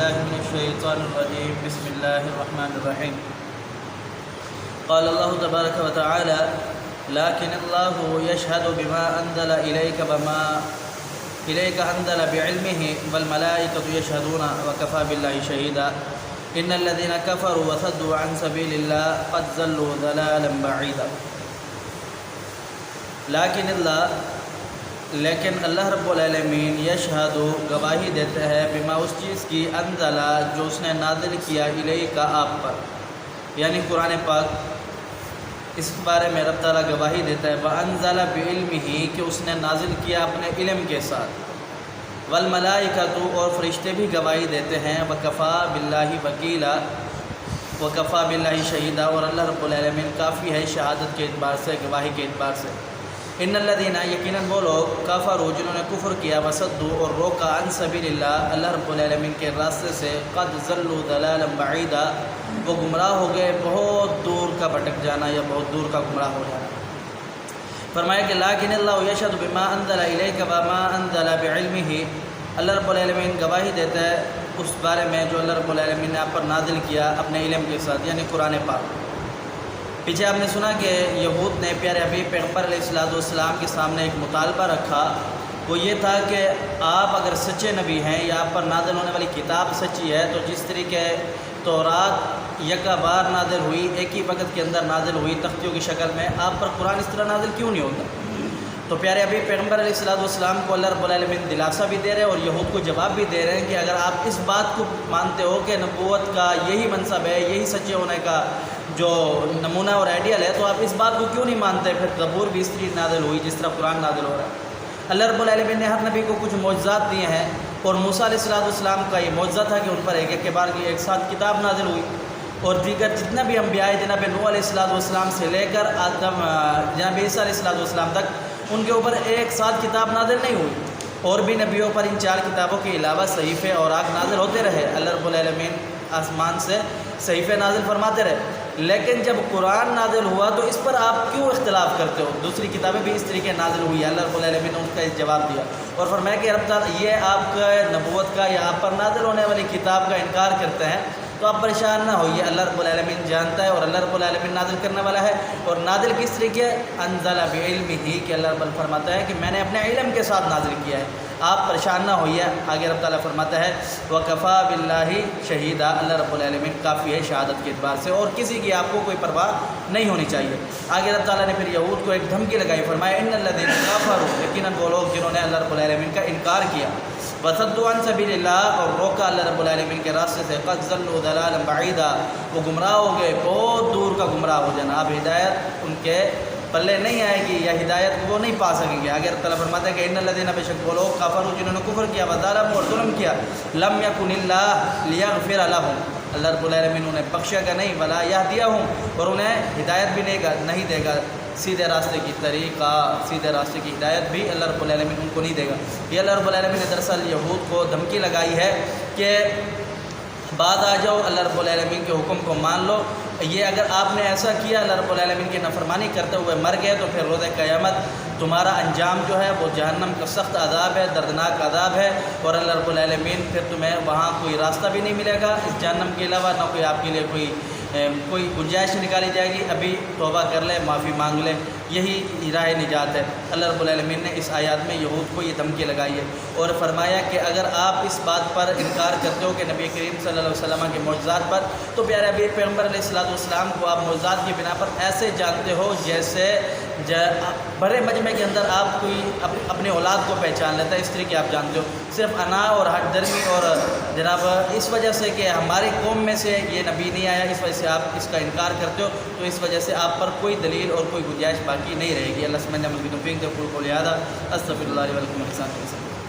بالله من الشيطان الرجيم بسم الله الرحمن الرحيم قال الله تبارك وتعالى لكن الله يشهد بما أنزل إليك وما إليك أنزل بعلمه والملائكة يشهدون وكفى بالله شهيدا إن الذين كفروا وصدوا عن سبيل الله قد ضلوا ضلالا بعيدا لیکن اللہ رب العالمین یشہد گواہی دیتا ہے بما اس چیز کی انزلا جو اس نے نازل کیا الیک آپ پر، یعنی قرآن پاک اس بارے میں رب تعالیٰ گواہی دیتا ہے وانزل بعلمہ کہ اس نے نازل کیا اپنے علم کے ساتھ، والملائکۃ اور فرشتے بھی گواہی دیتے ہیں وکفا باللہ وکیلا وکفا باللہ شہیدا اور اللہ رب العالمین کافی ہے شہادت کے اعتبار سے، گواہی کے اعتبار سے۔ ان الذین یقیناً وہ لوگ کفروا جنہوں نے کفر کیا وصدوا اور روکا عن سبیل اللہ اللہ رب العالمین کے راستے سے قد ضلوا ضلالا بعیدا وہ گمراہ ہو گئے بہت دور کا بھٹک جانا یا بہت دور کا گمراہ ہو جانا۔ فرمایا کہ لیکن اللہ یشہد بما انزل الیک وما انزل بعلمہ اللہ رب العالمین گواہی دیتا ہے اس بارے میں جو اللہ رب العالمین نے آپ پر نازل کیا اپنے علم کے ساتھ، یعنی قرآن پاک۔ پیچھے آپ نے سنا کہ یہود نے پیارے حبیب پیغمبر علیہ السلام کے سامنے ایک مطالبہ رکھا، وہ یہ تھا کہ آپ اگر سچے نبی ہیں یا آپ پر نازل ہونے والی کتاب سچی ہے تو جس طریقے تورات یکا بار نازل ہوئی، ایک ہی وقت کے اندر نازل ہوئی تختیوں کی شکل میں، آپ پر قرآن اس طرح نازل کیوں نہیں ہوتا؟ تو پیارے حبیب پیغمبر علیہ السلام کو اللہ رب العالمین دلاسا بھی دے رہے ہیں اور یہود کو جواب بھی دے رہے ہیں کہ اگر آپ اس بات کو مانتے ہو کہ نبوت کا یہی منصب ہے، یہی سچے ہونے کا جو نمونہ اور آئیڈیل ہے، تو آپ اس بات کو کیوں نہیں مانتے؟ پھر زبور بھی اس طرح نازل ہوئی جس طرح قرآن نازل ہو رہا ہے۔ اللہ رب العالمین نے ہر نبی کو کچھ معجزات دیے ہیں اور موسیٰ علیہ السلام کا یہ معجزہ تھا کہ ان پر ایک کے بعد ایک ساتھ کتاب نازل ہوئی، اور دیگر جتنا بھی انبیاء جناب نوح علیہ السلام سے لے کر آدم جناب عیسیٰ علیہ السلام تک ان کے اوپر ایک ساتھ کتاب نازل نہیں ہوئی، اور بھی نبیوں پر ان 4 کتابوں کے علاوہ صحیفے اور آگ نازل ہوتے رہے، اللہ رب العالمین آسمان سے صحیفے نازل فرماتے رہے۔ لیکن جب قرآن نازل ہوا تو اس پر آپ کیوں اختلاف کرتے ہو؟ دوسری کتابیں بھی اس طریقے نازل ہوئی، اللہ رب العالمین نے ان کا جواب دیا اور فرمایا کہ رب تعالیٰ یہ آپ کا نبوت کا یا آپ پر نازل ہونے والی کتاب کا انکار کرتے ہیں تو آپ پریشان نہ ہوئیے، اللہ رب العالمین جانتا ہے اور اللہ رب العالمین نازل کرنے والا ہے۔ اور نازل کس طریقے؟ انزل بعلمہ کہ اللہ رب فرماتا ہے کہ میں نے اپنے علم کے ساتھ نازل کیا ہے، آپ پریشان نہ ہوئیے۔ آگے رب تعالیٰ فرماتا ہے وَكَفَى بِاللَّهِ شَهِيدًا اللہ رب العالمین کافی ہے شہادت کے اعتبار سے اور کسی کی آپ کو کوئی پرواہ نہیں ہونی چاہیے۔ آگے رب تعالیٰ نے پھر یہود کو ایک دھمکی لگائی، فرمایا ان الذین کفروا یقیناً وہ لوگ جنہوں نے اللہ رب العالمین کا انکار کیا، وصدوا عن سبیل اللہ اور روکا اللہ رب العالمین کے راستے سے، قد ضلوا ضلالا بعیدا وہ گمراہ ہو گئے بہت دور کا گمراہ ہو جانا، اب ہدایت ان کے پلے نہیں آئے گی یا ہدایت وہ نہیں پا سکیں گے۔ آگے اللہ تعالیٰ فرماتا ہے کہ ان الذین بے شک وہ لوگ کفروا جنہوں نے کفر کیا وظلموا اور ظلم کیا، لم یکن اللہ لیغفر لهم اللہ رب العالمین انہیں بخشے گا نہیں، ولا یہدیہم اور انہیں ہدایت بھی نہیں دے گا، سیدھے راستے کی طریقہ سیدھے راستے کی ہدایت بھی اللہ رب العالمین ان کو نہیں دے گا۔ یہ اللہ رب العالمین نے دراصل یہود کو دھمکی لگائی ہے کہ بعد آ جاؤ، اللہ رب العالمین کے حکم کو مان لو، یہ اگر آپ نے ایسا کیا اللہ رب العالمین کی نافرمانی کرتے ہوئے مر گئے تو پھر روز قیامت تمہارا انجام جو ہے وہ جہنم کا سخت عذاب ہے، دردناک عذاب ہے، اور اللہ رب العالمین پھر تمہیں وہاں کوئی راستہ بھی نہیں ملے گا اس جہنم کے علاوہ، نہ کوئی آپ کے لیے کوئی گنجائش نکالی جائے گی، ابھی توبہ کر لے، معافی مانگ لے، یہی راہ نجات ہے۔ اللہ رب العالمین نے اس آیات میں یہود کو یہ دھمکی لگائی ہے اور فرمایا کہ اگر آپ اس بات پر انکار کرتے ہو کہ نبی کریم صلی اللہ علیہ وسلم کے معجزات پر، تو پیارے حبیب پیغمبر علیہ السلام کو آپ معجزات کی بنا پر ایسے جانتے ہو جیسے بڑے مجمع کے اندر آپ کوئی اپنے اولاد کو پہچان لیتا ہے، اس طریقے آپ جانتے ہو، صرف انا اور ہٹ درمی اور جناب اس وجہ سے کہ ہماری قوم میں سے یہ نبی نہیں آیا اس وجہ سے آپ اس کا انکار کرتے ہو، تو اس وجہ سے آپ پر کوئی دلیل اور کوئی گنجائش باقی نہیں رہے گی۔ اللہ سبحانہ و تعالیٰ کی توفیق دے، قول قولی ھذا استغفر اللہ لی و لکم۔